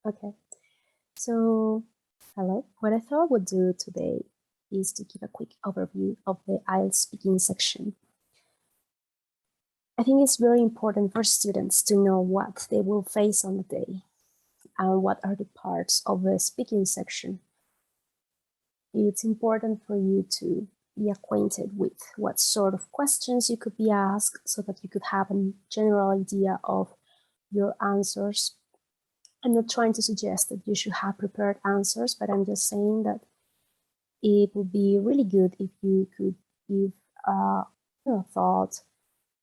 Okay, so hello. What I thought I would do today is to give a quick overview of the IELTS speaking section. I think it's very important for students to know what they will face on the day and what are the parts of the speaking section. It's important for you to be acquainted with what sort of questions you could be asked so that you could have a general idea of your answers. I'm not trying to suggest that you should have prepared answers, but I'm just saying that it would be really good if you could give thought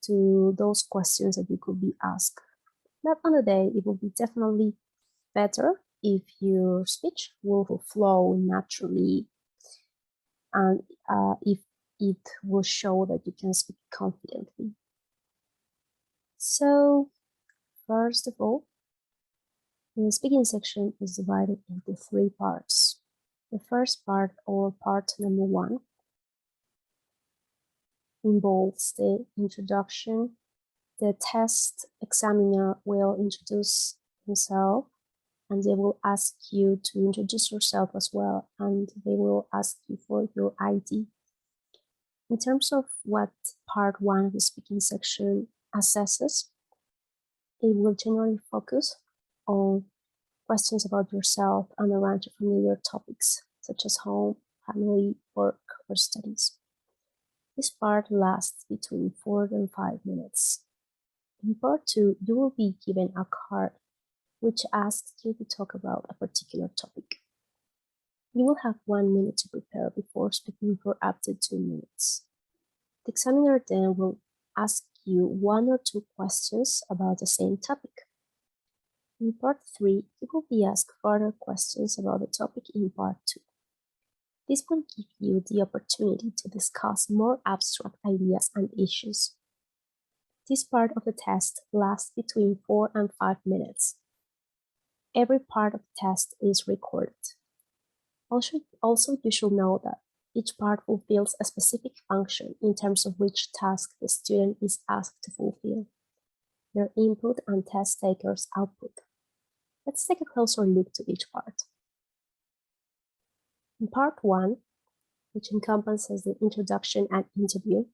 to those questions that you could be asked. Not on the day, it will be definitely better if your speech will flow naturally and if it will show that you can speak confidently. So, first of all, the speaking section is divided into 3 parts. The first part, or part number 1, involves the introduction. The test examiner will introduce himself and they will ask you to introduce yourself as well, and they will ask you for your ID. In terms of what part 1 of the speaking section assesses, it will generally focus on questions about yourself and a range of familiar topics such as home, family, work, or studies. This part lasts between 4 and 5 minutes. In part 2, you will be given a card which asks you to talk about a particular topic. You will have 1 minute to prepare before speaking for up to 2 minutes. The examiner then will ask you 1 or 2 questions about the same topic. In part 3, you will be asked further questions about the topic in part 2. This will give you the opportunity to discuss more abstract ideas and issues. This part of the test lasts between 4 and 5 minutes. Every part of the test is recorded. Also, you should know that each part fulfills a specific function in terms of which task the student is asked to fulfill, their input and test taker's output. Let's take a closer look to each part. In part 1, which encompasses the introduction and interview,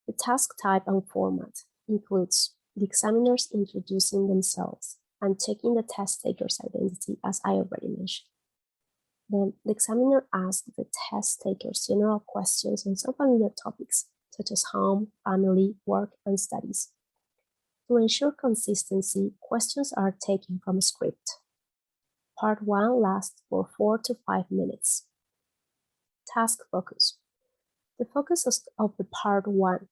the task type and format includes the examiners introducing themselves and checking the test taker's identity, as I already mentioned. Then the examiner asks the test takers general questions on some familiar topics, such as home, family, work, and studies. To ensure consistency, questions are taken from a script. Part 1 lasts for 4 to 5 minutes. Task focus. The focus of the part 1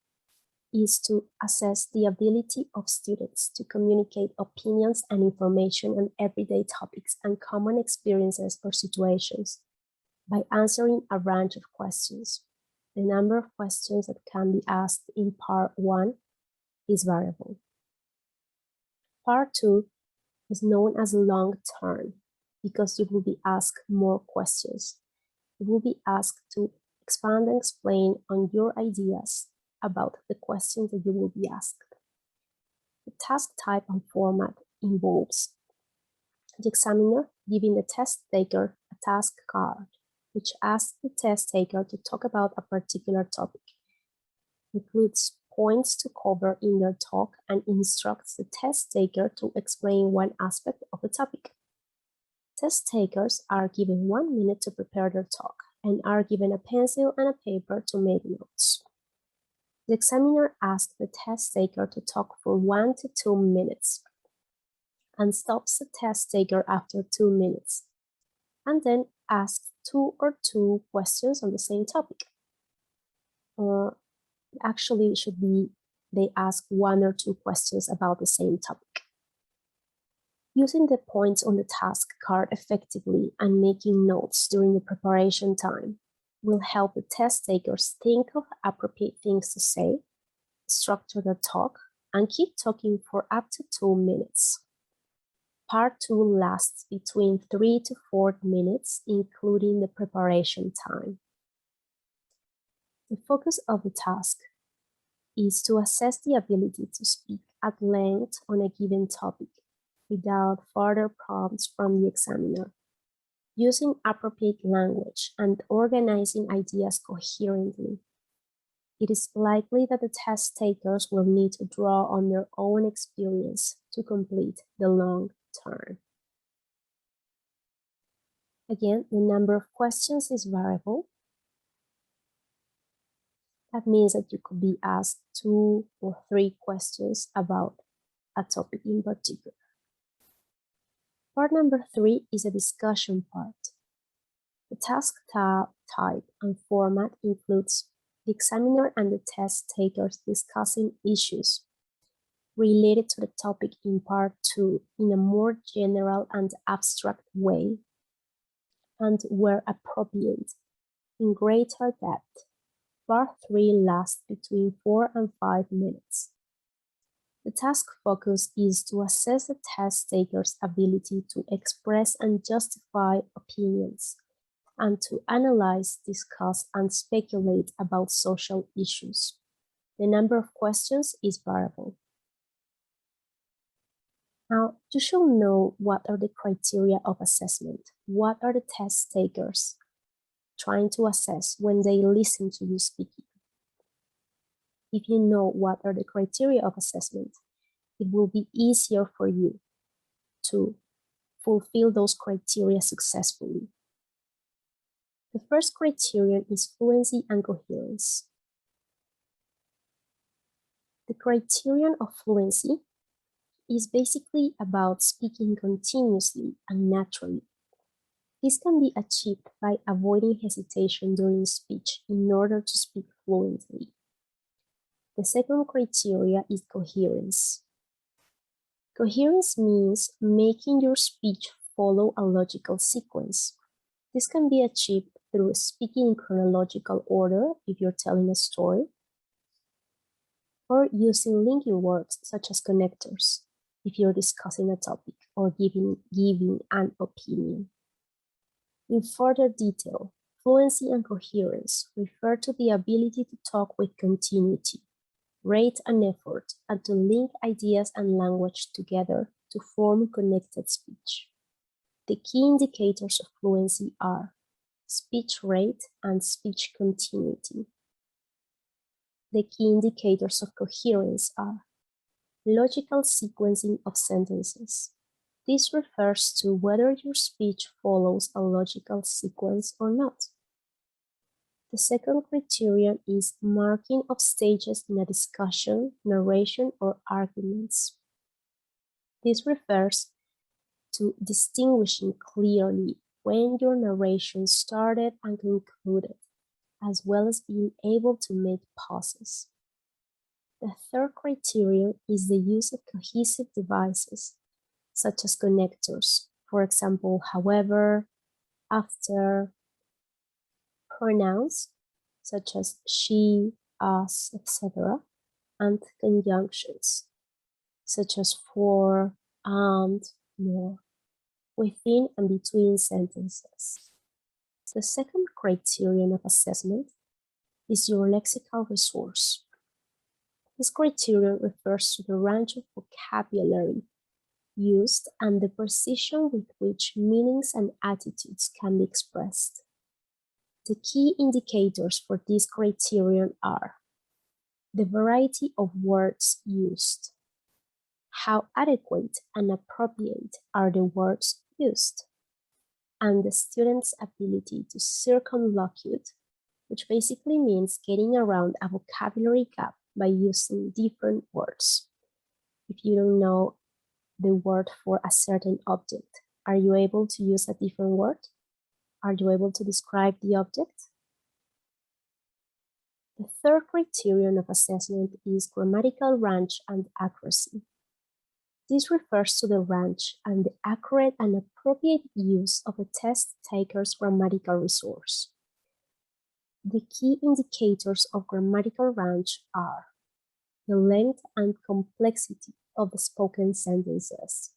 is to assess the ability of students to communicate opinions and information on everyday topics and common experiences or situations by answering a range of questions. The number of questions that can be asked in part 1 is variable. Part 2 is known as long term because you will be asked more questions. You will be asked to expand and explain on your ideas about the questions that you will be asked. The task type and format involves the examiner giving the test taker a task card, which asks the test taker to talk about a particular topic, includes points to cover in their talk, and instructs the test taker to explain one aspect of the topic. Test takers are given 1 minute to prepare their talk and are given a pencil and a paper to make notes. The examiner asks the test taker to talk for 1 to 2 minutes and stops the test taker after 2 minutes, and then asks 2 or 2 questions on the same topic. Actually, it should be they ask 1 or 2 questions about the same topic. Using the points on the task card effectively and making notes during the preparation time will help the test takers think of appropriate things to say, structure their talk, and keep talking for up to 2 minutes. Part 2 lasts between 3 to 4 minutes, including the preparation time. The focus of the task is to assess the ability to speak at length on a given topic without further prompts from the examiner, using appropriate language and organizing ideas coherently. It is likely that the test takers will need to draw on their own experience to complete the long term. Again, the number of questions is variable. That means that you could be asked 2 or 3 questions about a topic in particular. Part number 3 is a discussion part. The task type and format includes the examiner and the test takers discussing issues related to the topic in part 2 in a more general and abstract way, and where appropriate, in greater depth. Part 3 lasts between 4 and 5 minutes. The task focus is to assess the test taker's ability to express and justify opinions, and to analyze, discuss, and speculate about social issues. The number of questions is variable. Now, you should know what are the criteria of assessment. What are the test takers trying to assess when they listen to you speaking? If you know what are the criteria of assessment, it will be easier for you to fulfill those criteria successfully. The first criterion is fluency and coherence. The criterion of fluency is basically about speaking continuously and naturally. This can be achieved by avoiding hesitation during speech in order to speak fluently. The second criteria is coherence. Coherence means making your speech follow a logical sequence. This can be achieved through speaking in chronological order if you're telling a story, or using linking words such as connectors if you're discussing a topic or giving an opinion. In further detail, fluency and coherence refer to the ability to talk with continuity, rate and effort, and to link ideas and language together to form connected speech. The key indicators of fluency are speech rate and speech continuity. The key indicators of coherence are logical sequencing of sentences. This refers to whether your speech follows a logical sequence or not. The second criterion is marking of stages in a discussion, narration, or arguments. This refers to distinguishing clearly when your narration started and concluded, as well as being able to make pauses. The third criterion is the use of cohesive devices, such as connectors, for example, however, after, pronouns, such as she, us, etc., and conjunctions, such as for, and, more, within and between sentences. The second criterion of assessment is your lexical resource. This criterion refers to the range of vocabulary used and the precision with which meanings and attitudes can be expressed. The key indicators for this criterion are the variety of words used, how adequate and appropriate are the words used, and the student's ability to circumlocute, which basically means getting around a vocabulary gap by using different words. If you don't know the word for a certain object, are you able to use a different word? Are you able to describe the object? The third criterion of assessment is grammatical range and accuracy. This refers to the range and the accurate and appropriate use of a test taker's grammatical resource. The key indicators of grammatical range are the length and complexity of the spoken sentences,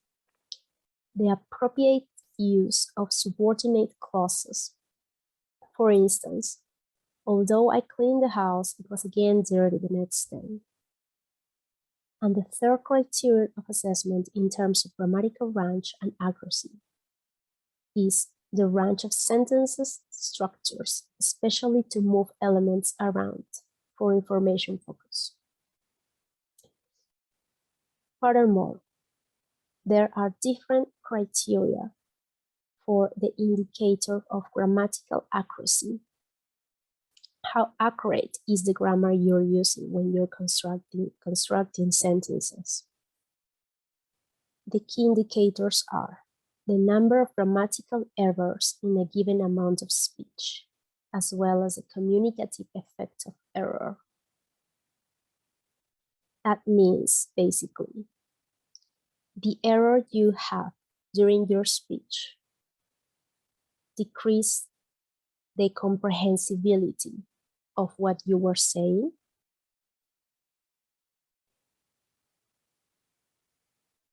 the appropriate use of subordinate clauses. For instance, although I cleaned the house, it was again dirty the next day. And the third criterion of assessment in terms of grammatical range and accuracy is the range of sentences structures, especially to move elements around for information focus. Furthermore, there are different criteria for the indicator of grammatical accuracy. How accurate is the grammar you're using when you're constructing sentences? The key indicators are the number of grammatical errors in a given amount of speech, as well as the communicative effect of error. That means, basically, the error you have during your speech decrease the comprehensibility of what you were saying.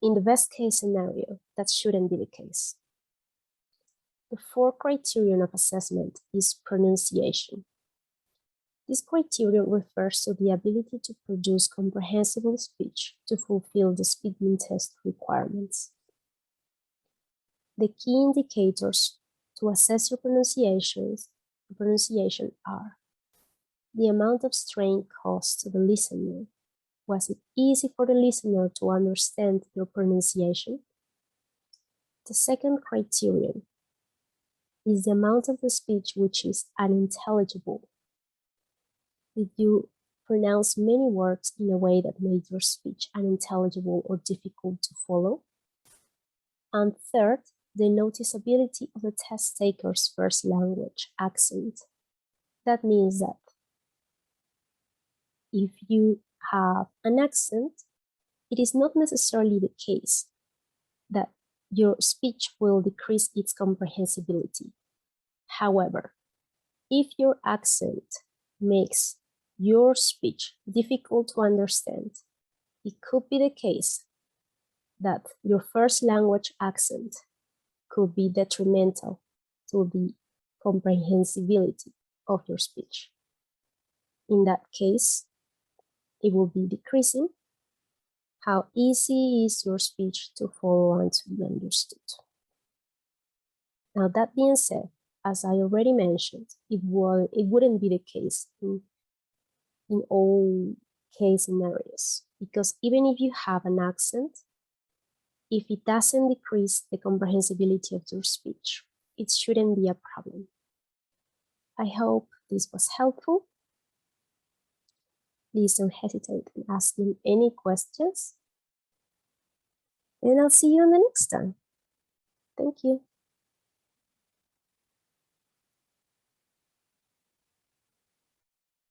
In the best case scenario, that shouldn't be the case. The fourth criterion of assessment is pronunciation. This criterion refers to the ability to produce comprehensible speech to fulfill the speaking test requirements. The key indicators to assess your pronunciation are the amount of strain caused to the listener. Was it easy for the listener to understand your pronunciation? The second criterion is the amount of the speech which is unintelligible. Did you pronounce many words in a way that made your speech unintelligible or difficult to follow? And third, the noticeability of the test taker's first language accent. That means that if you have an accent, it is not necessarily the case that your speech will decrease its comprehensibility. However, if your accent makes your speech difficult to understand, it could be the case that your first language accent could be detrimental to the comprehensibility of your speech. In that case, it will be decreasing how easy is your speech to follow and to be understood. Now, that being said, as I already mentioned, it wouldn't be the case in all case scenarios, because even if you have an accent, if it doesn't decrease the comprehensibility of your speech, it shouldn't be a problem. I hope this was helpful. Please don't hesitate in asking any questions. And I'll see you on the next time. Thank you.